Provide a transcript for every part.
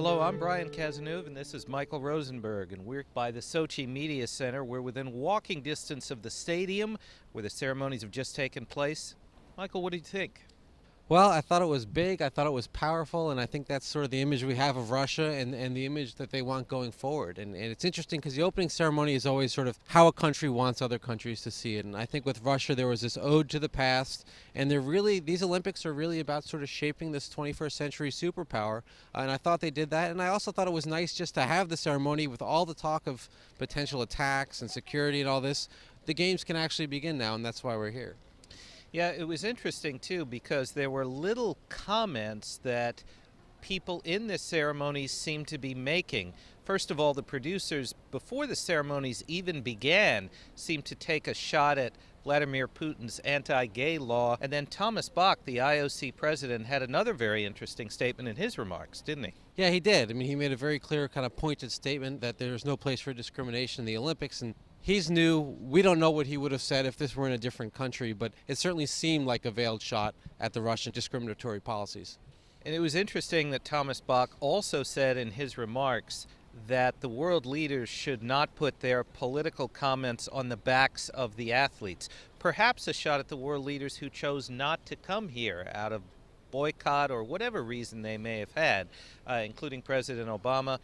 Hello, I'm Brian Cazeneuve, and this is Michael Rosenberg, and we're by the Sochi Media Center. We're within walking distance of the stadium where the ceremonies have just taken place. Michael, what do you think? Well, I thought it was big, I thought it was powerful, and I think that's sort of the image we have of Russia and the image that they want going forward. And it's interesting because the opening ceremony is always sort of how a country wants other countries to see it. And I think with Russia, there was this ode to the past, and these Olympics are really about sort of shaping this 21st century superpower. And I thought they did that. And I also thought it was nice just to have the ceremony with all the talk of potential attacks and security and all this. The games can actually begin now, and that's why we're here. Yeah, it was interesting, too, because there were little comments that people in this ceremony seemed to be making. First of all, the producers, before the ceremonies even began, seemed to take a shot at Vladimir Putin's anti-gay law. And then Thomas Bach, the IOC president, had another very interesting statement in his remarks, didn't he? Yeah, he did. I mean, he made a very clear, kind of pointed statement that there's no place for discrimination in the Olympics, and he's new. We don't know what he would have said if this were in a different country, but it certainly seemed like a veiled shot at the Russian discriminatory policies. And it was interesting that Thomas Bach also said in his remarks that the world leaders should not put their political comments on the backs of the athletes. Perhaps a shot at the world leaders who chose not to come here out of boycott or whatever reason they may have had, including President Obama.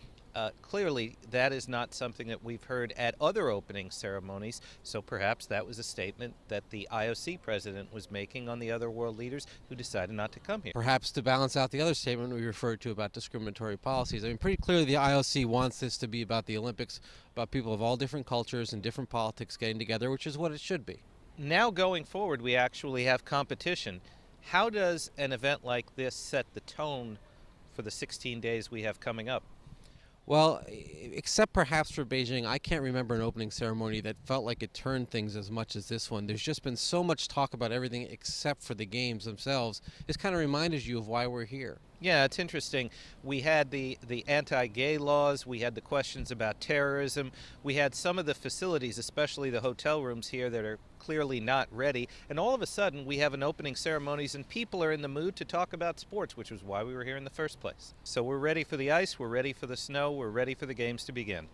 Clearly, that is not something that we've heard at other opening ceremonies, so perhaps that was a statement that the IOC president was making on the other world leaders who decided not to come here. Perhaps to balance out the other statement we referred to about discriminatory policies. I mean, pretty clearly the IOC wants this to be about the Olympics, about people of all different cultures and different politics getting together, which is what it should be. Now going forward, we actually have competition. How does an event like this set the tone for the 16 days we have coming up? Well, except perhaps for Beijing, I can't remember an opening ceremony that felt like it turned things as much as this one. There's just been so much talk about everything except for the games themselves. This kind of reminds you of why we're here. Yeah, it's interesting. We had the anti-gay laws. We had the questions about terrorism. We had some of the facilities, especially the hotel rooms here, that are clearly not ready. And all of a sudden, we have an opening ceremonies, and people are in the mood to talk about sports, which was why we were here in the first place. So we're ready for the ice. We're ready for the snow. We're ready for the games to begin.